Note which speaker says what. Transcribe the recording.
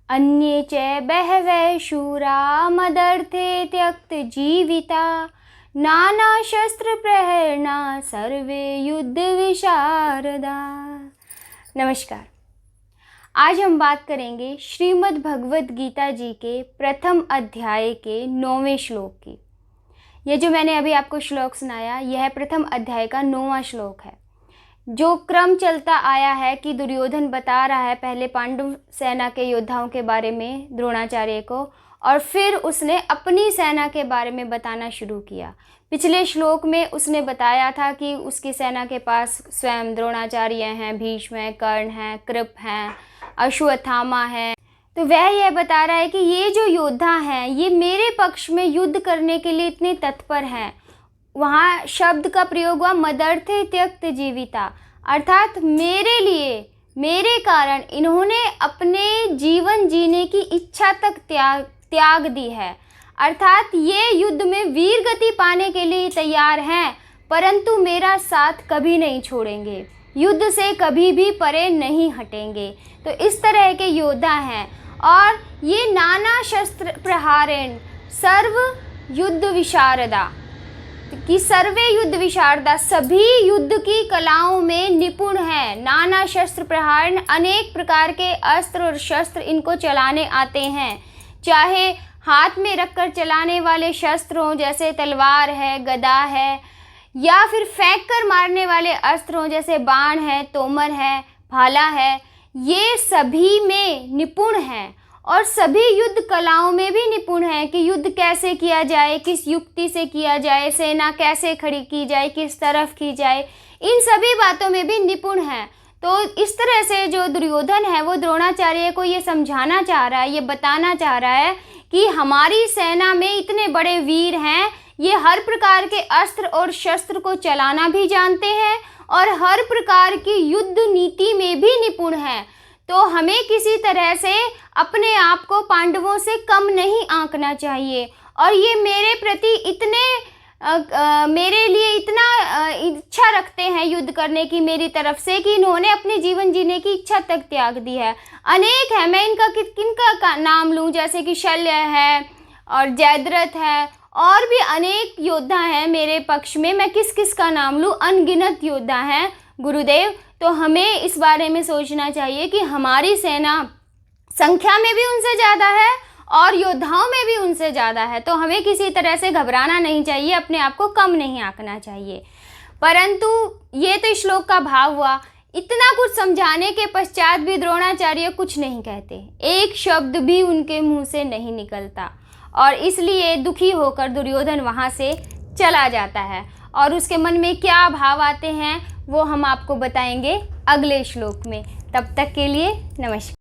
Speaker 1: अन्ये च बहवः शूरा मदर्थे त्यक्त जीविता नाना शस्त्र प्रहरणा सर्वे युद्ध विशारदा। नमस्कार। आज हम बात करेंगे श्रीमद् भगवत गीता जी के प्रथम अध्याय के 9वें श्लोक की। यह जो मैंने अभी आपको श्लोक सुनाया, यह प्रथम अध्याय का 9वां श्लोक है। जो क्रम चलता आया है कि दुर्योधन बता रहा है पहले पांडव सेना के योद्धाओं के बारे में द्रोणाचार्य को, और फिर उसने अपनी सेना के बारे में बताना शुरू किया। पिछले श्लोक में उसने बताया था कि उसकी सेना के पास स्वयं द्रोणाचार्य हैं, भीष्म हैं, कर्ण हैं, कृप हैं, अश्वत्थामा है। तो वह यह बता रहा है कि ये जो योद्धा हैं ये मेरे पक्ष में युद्ध करने के लिए इतने तत्पर हैं। वहाँ शब्द का प्रयोग हुआ मदर्थे त्यक्त जीविता, अर्थात मेरे लिए, मेरे कारण इन्होंने अपने जीवन जीने की इच्छा तक त्याग दी है। अर्थात ये युद्ध में वीर गति पाने के लिए तैयार हैं, परंतु मेरा साथ कभी नहीं छोड़ेंगे, युद्ध से कभी भी परे नहीं हटेंगे। तो इस तरह के योद्धा हैं। और ये नाना शस्त्र प्रहारेण सर्व युद्ध विशारदा, कि सर्वे युद्ध विशारदा, सभी युद्ध की कलाओं में निपुण है। नाना शस्त्र प्रहार, अनेक प्रकार के अस्त्र और शस्त्र इनको चलाने आते हैं। चाहे हाथ में रखकर चलाने वाले शस्त्र हों जैसे तलवार है, गदा है, या फिर फेंक कर मारने वाले अस्त्र हों जैसे बाण है, तोमर है, भाला है, ये सभी में निपुण हैं। और सभी युद्ध कलाओं में भी निपुण है कि युद्ध कैसे किया जाए, किस युक्ति से किया जाए, सेना कैसे खड़ी की जाए, किस तरफ की जाए, इन सभी बातों में भी निपुण है। तो इस तरह से जो दुर्योधन है वो द्रोणाचार्य को ये समझाना चाह रहा है, ये बताना चाह रहा है कि हमारी सेना में इतने बड़े वीर हैं, ये हर प्रकार के अस्त्र और शस्त्र को चलाना भी जानते हैं और हर प्रकार की युद्ध नीति में भी निपुण हैं। तो हमें किसी तरह से अपने आप को पांडवों से कम नहीं आंकना चाहिए। और ये मेरे प्रति इतने मेरे लिए इतना इच्छा रखते हैं युद्ध करने की मेरी तरफ से कि इन्होंने अपने जीवन जीने की इच्छा तक त्याग दी है। अनेक है, मैं इनका किनका नाम लूँ, जैसे कि शल्य है और जयद्रथ है, और भी अनेक योद्धा हैं मेरे पक्ष में, मैं किस किस का नाम लूँ, अनगिनत योद्धा हैं गुरुदेव। तो हमें इस बारे में सोचना चाहिए कि हमारी सेना संख्या में भी उनसे ज़्यादा है और योद्धाओं में भी उनसे ज़्यादा है। तो हमें किसी तरह से घबराना नहीं चाहिए, अपने आप को कम नहीं आंकना चाहिए। परंतु ये तो श्लोक का भाव हुआ। इतना कुछ समझाने के पश्चात भी द्रोणाचार्य कुछ नहीं कहते, एक शब्द भी उनके मुंह से नहीं निकलता, और इसलिए दुखी होकर दुर्योधन वहाँ से चला जाता है। और उसके मन में क्या भाव आते हैं वो हम आपको बताएंगे अगले श्लोक में। तब तक के लिए नमस्कार।